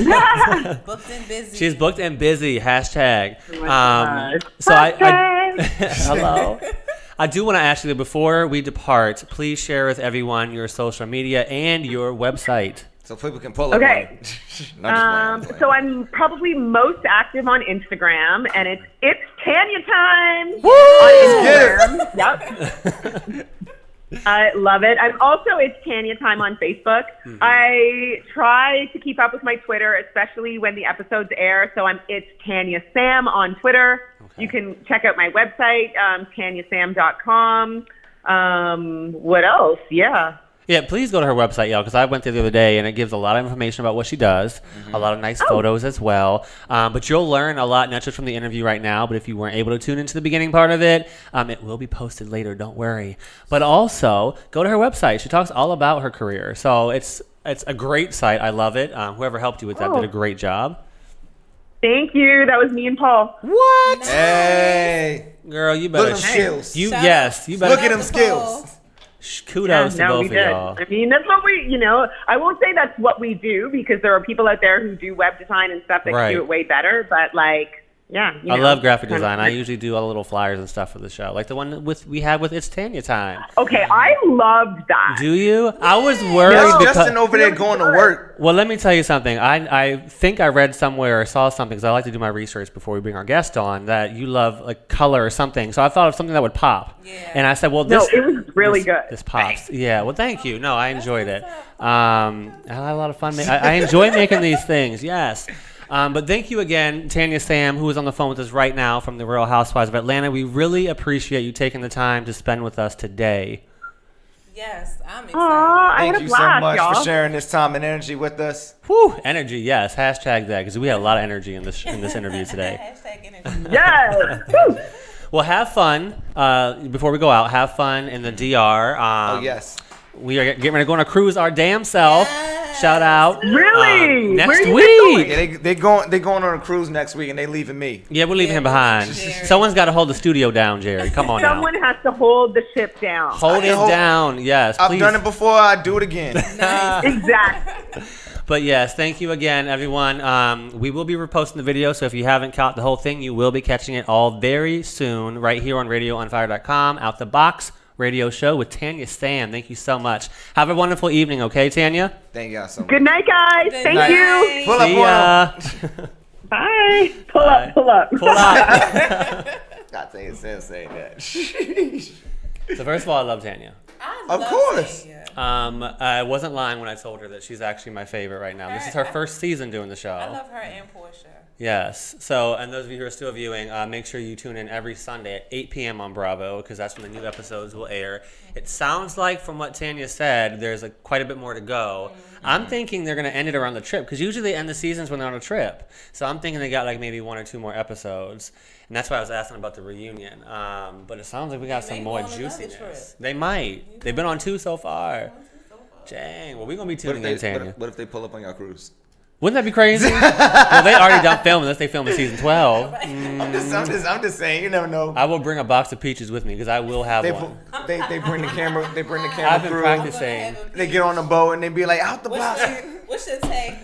booked and busy. She's booked and busy. Hashtag. gosh. So I hello. I do want to ask you that before we depart, please share with everyone your social media and your website. so people can pull up. Okay. On it. So I'm probably most active on Instagram, and it's Tanya time Woo! on Instagram. Yep. I love it. I'm also it's Tanya time on Facebook. I try to keep up with my Twitter, especially when the episodes air. So it's Tanya Sam on Twitter. Okay. You can check out my website, tanyasam.com. What else? Yeah. Yeah, please go to her website, y'all, because I went there the other day, and it gives a lot of information about what she does, a lot of nice photos as well. But you'll learn a lot, not just from the interview right now, but if you weren't able to tune into the beginning part of it, it will be posted later, don't worry. But also, go to her website. She talks all about her career. So it's a great site. I love it. Whoever helped you with that did a great job. Thank you. That was me and Paul. What? Hey, Girl, you look better. at them skills. You, Shout yes, out. you better. Look at them skills. Kudos to no, both we of did. y'all. I mean, that's what I won't say that's what we do, because there are people out there who do web design and stuff that Right. can do it way better. But like, yeah. I love graphic design. I usually do all the little flyers and stuff for the show, like the one we had with It's Tanya Time. Okay, I loved that. Do you? I was worried That's because. Justin over there going to work. Well, let me tell you something. I think I read somewhere or saw something, because I like to do my research before we bring our guest on, that you love like color or something. So I thought of something that would pop. Yeah. And I said, well, No, this it was really good. This pops. Yeah. Well, thank you. No, I enjoyed it. I had a lot of fun. I enjoy making these things. Yes. But thank you again, Tanya Sam, who is on the phone with us right now from the Real Housewives of Atlanta. We really appreciate you taking the time to spend with us today. Yes, I'm excited. Aw, I Thank had a you so blast, much y'all. for sharing this time and energy with us. Whew, energy, yes. Hashtag that, because we had a lot of energy in this interview today. Hashtag energy. Yes. Woo. Well, have fun. Before we go out, have fun in the DR. Oh yes. We are getting ready to go on a cruise our damn self. Yes. Shout out. Really? Next Where are you week. guys Yeah, they going on a cruise next week, and they leaving me. Yeah, we're leaving Yeah, him behind. Jared. Someone's got to hold the studio down, Jared. Come on now. Someone has to hold the ship down. Hold it down. Yes, I've please. done it before. I do it again. Exactly. But yes, thank you again, everyone. We will be reposting the video, so if you haven't caught the whole thing, you will be catching it all very soon right here on radioonfire.com. Out the Box radio show with Tanya Sam. Thank you so much. Have a wonderful evening, okay, Tanya? Thank y'all so much. Good night, guys. Good Thank night. you. Pull up See on 'em. ya. Bye. Pull Bye. up. Pull up. Pull up. God, say that. So first of all, I love Tanya. I Of course. Tanya. I wasn't lying when I told her that she's actually my favorite right now. This is her first season doing the show. I love her and Portia. Yes. So, and those of you who are still viewing, make sure you tune in every Sunday at 8 p.m. on Bravo, because that's when the new episodes will air. It sounds like, from what Tanya said, there's quite a bit more to go. I'm thinking they're going to end it around the trip, because usually they end the seasons when they're on a trip. So I'm thinking they got like maybe 1 or 2 more episodes. And that's why I was asking about the reunion. But it sounds like we got some more juiciness. They might. They've been on 2 so far. Dang. Well, we're going to be tuning in, Tanya. What if they pull up on your cruise? Wouldn't that be crazy? Well, they already done filming unless they film in season 12. I'm just saying, you never know. I will bring a box of peaches with me because I will have one. They bring the camera. They bring the camera. I've been through. practicing. They get on the boat and they be like, out the box. What's your take?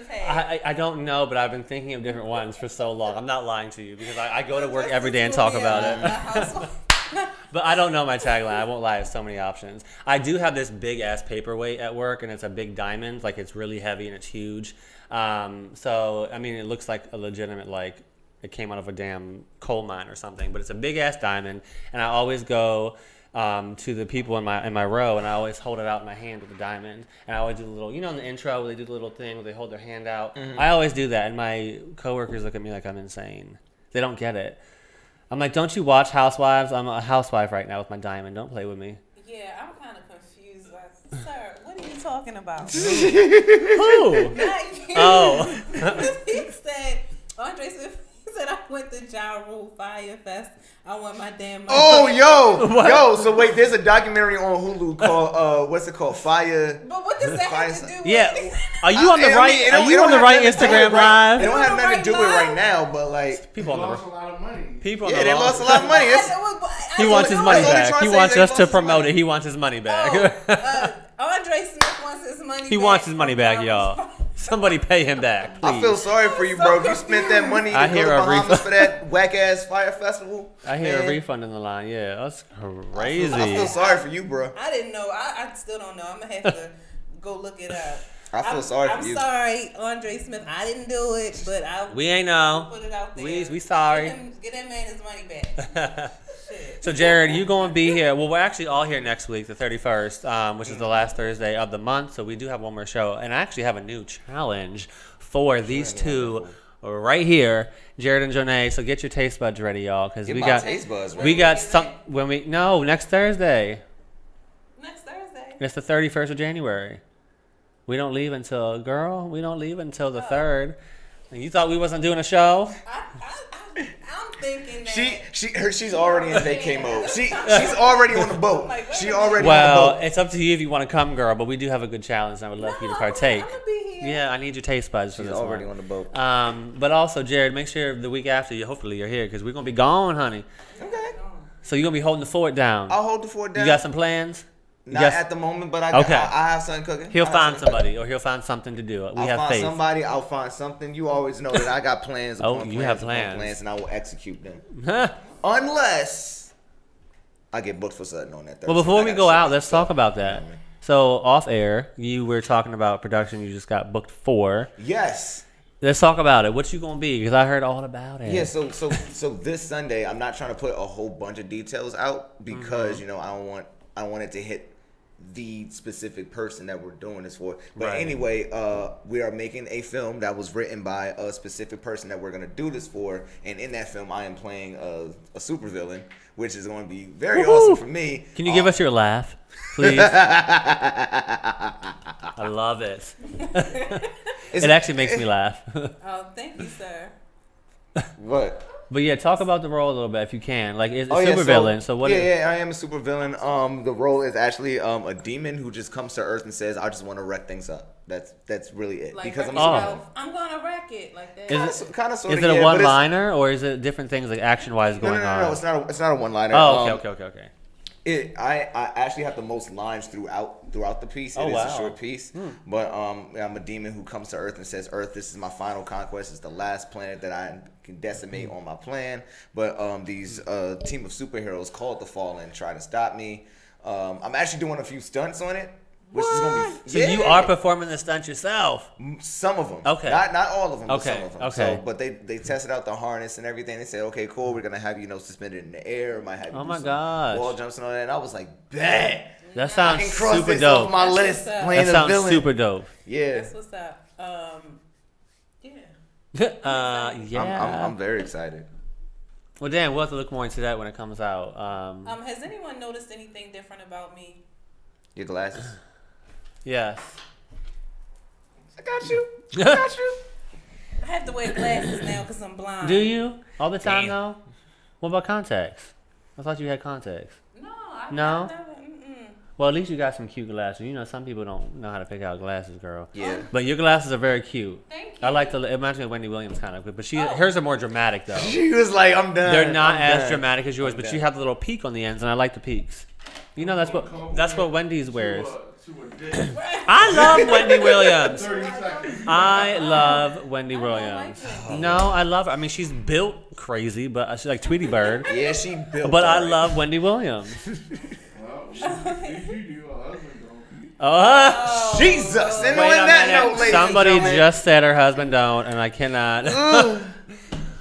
I don't know, but I've been thinking of different ones for so long. I'm not lying to you because I go to work every day and talk about it. But I don't know my tagline. I won't lie. There's so many options. I do have this big ass paperweight at work, and it's a big diamond. Like, it's really heavy and it's huge. So I mean, it looks like a legitimate, like it came out of a damn coal mine or something. But it's a big ass diamond, and I always go to the people in my row, and I always hold it out in my hand with the diamond. And I always do the little, in the intro where they do the little thing where they hold their hand out. I always do that, and my coworkers look at me like I'm insane. They don't get it. I'm like, don't you watch Housewives? I'm a housewife right now with my diamond. Don't play with me. Yeah, I'm kind of confused. Like, sir, what are you talking about? Who? Not you. Oh. He said, Andre Smith, he said, I went to Ja Rule Fire Fest. I want my damn money. Oh, yo. So wait, there's a documentary on Hulu called, what's it called? Fire. But what does that have to do with Yeah. Are you on the right? Are you on the right Instagram live? It don't have nothing to do with it right now, but like people on the lost a lot of money. people. Yeah, they lost a lot of money. He wants his money back. He wants us to his promote money. it. He wants his money back. Andre Smith wants his money back. He wants his money back, y'all. Somebody pay him back, please. I feel sorry for you, bro. If you spent that money to go to Bahamas for that whack ass fire festival. I hear a refund in the line. Yeah, that's crazy. I feel sorry for you, bro. I didn't know. I still don't know. I'm gonna have to go look it up. I feel sorry for you. I'm sorry, Andre Smith. I didn't do it, but we ain't know. Put it out there. We sorry. Get that man his money back. So Jared, you going to be here? Well, we're actually all here next week, the 31st, which is the last Thursday of the month. So we do have one more show, and I actually have a new challenge for these two right here, Jared and Jonay. So get your taste buds ready, y'all, because we got some next Thursday. Next Thursday. It's the 31st of January. We don't leave until the 3rd. And you thought we wasn't doing a show? I'm thinking that she's already in vacay mode. She's already on the boat. Like, She already on the Well, boat. it's up to you if you want to come, girl. But we do have a good challenge. And I would love for you to partake. I'm gonna be here. Yeah, I need your taste buds for She's this already one. on the boat. But also, Jared, make sure the week after hopefully you're here because we're gonna be gone, honey. Okay. So you're gonna be holding the fort down. I'll hold the fort down. You got some plans? Not at the moment, but I have something cooking. He'll find somebody, or he'll find something to do. We have faith. I'll find something. You always know that I got plans. You have plans, and I will execute them. Unless I get booked for something on that Thursday. Well, before we go out, let's talk about that. So off air, you were talking about production you just got booked for. Yes. Let's talk about it. What you gonna be? Because I heard all about it. Yeah. So this Sunday, I'm not trying to put a whole bunch of details out because I don't want it to hit the specific person that we're doing this for. But anyway, we are making a film that was written by a specific person that we're going to do this for. And in that film, I am playing a supervillain, which is going to be very awesome for me. Can you give us your laugh, please? I love it. It actually makes me laugh. Oh, thank you, sir. What? But yeah, talk about the role a little bit if you can. Like, it's a supervillain. So what? Yeah, I am a supervillain. The role is actually a demon who just comes to Earth and says, "I just want to wreck things up." That's really it. Like, because I'm gonna wreck it like that. Is it a one-liner or is it different things like action-wise going on? No. It's not a one-liner. Oh, okay. I actually have the most lines throughout the piece. It is a short piece, but I'm a demon who comes to Earth and says, "Earth, this is my final conquest. It's the last planet that I can decimate on my plan." But these team of superheroes called the Fallen try to stop me. I'm actually doing a few stunts on it. Which is gonna be, so you are performing the stunt yourself? Some of them. Okay. Not all of them, but some of them. Okay. So, but they tested out the harness and everything. They said, okay, cool, we're going to have you suspended in the air. Might have you do some wall jumps and all that. And I was like, bet. That sounds I can cross super this dope. off my That's list. what's up. Playing That a sounds villain. super dope. Yeah. That's what's up. Yeah. Yeah. I'm very excited. Well, Dan, we'll have to look more into that when it comes out. Has anyone noticed anything different about me? Your glasses. Yes. I got you. I got you. I have to wear glasses now because I'm blind. Do you? All the time, Damn. though? What about contacts? I thought you had contacts. No. No? I never. Well, at least you got some cute glasses. You know, some people don't know how to pick out glasses, girl. Yeah. But your glasses are very cute. Thank you. I like to. It reminds me of Wendy Williams kind of, but hers are more dramatic though. She was like, I'm done. They're not I'm as done. dramatic as yours, I'm but done. you have the little peak on the ends, and I like the peaks. You know, that's what Wendy's wears. I love Wendy Williams. 30 seconds. I love Wendy I Williams. don't like Wendy. No, I love her. I mean, she's built crazy, but she's like Tweety Bird. Yeah, she built. But I alright. love Wendy Williams. Well, you do, a husband don't. Oh, Jesus. And wait on a that minute. note, ladies Somebody and gentlemen, just said her husband don't, and I cannot.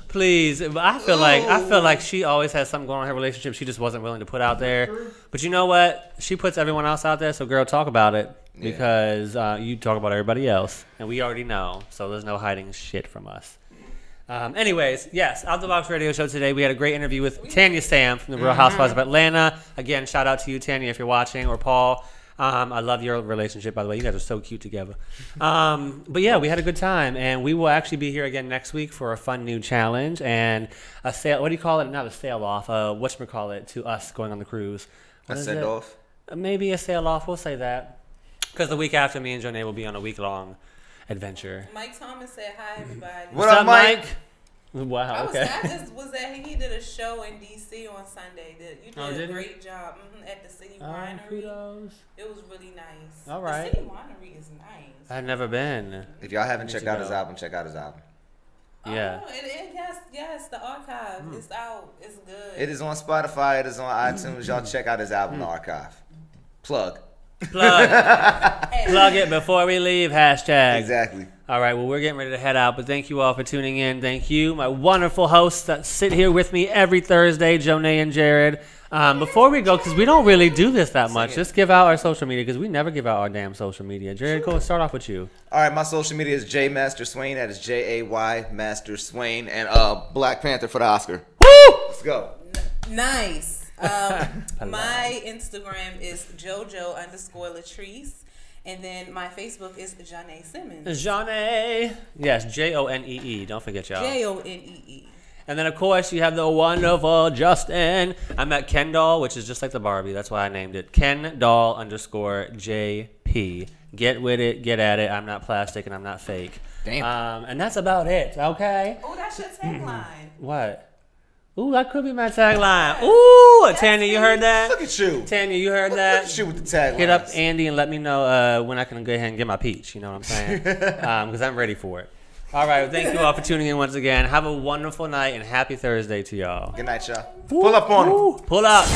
Please, I feel like she always has something going on in her relationship she just wasn't willing to put out there. But you know what? She puts everyone else out there, so girl, talk about it because you talk about everybody else, and we already know. So there's no hiding shit from us. Anyways, yes, Out the Box Radio Show today. We had a great interview with Tanya Sam from the Real Housewives of Atlanta. Again, shout out to you, Tanya, if you're watching, or Paul. I love your relationship, by the way. You guys are so cute together. But yeah, we had a good time, and we will actually be here again next week for a fun new challenge and a sale. What do you call it? Not a sail off. Whatchamacallit to us going on the cruise. A What is send it? off. Maybe a sail off. We'll say that because the week after, me and Jonay will be on a week long adventure. Mike Thomas said hi, everybody. What up, Mike? Wow. Okay. I just was at. He did a show in D.C. on Sunday. You did did a he? great job at the City Winery. Kudos. It was really nice. All right. The City Winery is nice. I've never been. If y'all haven't Need checked to out go. his album, check out his album. Yeah. Oh, yes, the archive is out. It's good. It is on Spotify. It is on iTunes. Y'all check out his album, The Archive. Plug. Plug. Plug it before we leave. Hashtag. Exactly. All right, well, we're getting ready to head out, but thank you all for tuning in. Thank you, my wonderful hosts that sit here with me every Thursday, Jonay and Jared. Before we go, because we don't really do this that much, just give out our social media, because we never give out our damn social media. Jared, go start off with you. All right, my social media is J Master Swain. That is Jay Master Swain, and Black Panther for the Oscar. Woo! Let's go. Nice. My Instagram is JoJo_Latrice. And then my Facebook is Jonee Simmons. Jonee. Yes, Jonee. Don't forget, y'all. Jonee. And then, of course, you have the wonderful Justin. I'm at Ken Doll, which is just like the Barbie. That's why I named it. Ken_JP. Get with it. Get at it. I'm not plastic and I'm not fake. Damn. And that's about it, okay? Oh, that's your tagline. What? Ooh, that could be my tagline. Ooh, Tanya, you heard that? Look at you. Tanya, you heard Look that? at you with the tagline. Hit up Andy and let me know when I can go ahead and get my peach. You know what I'm saying? Because I'm ready for it. All right. Well, thank you all for tuning in once again. Have a wonderful night and happy Thursday to y'all. Good night, y'all. Pull up on 'em. Pull up.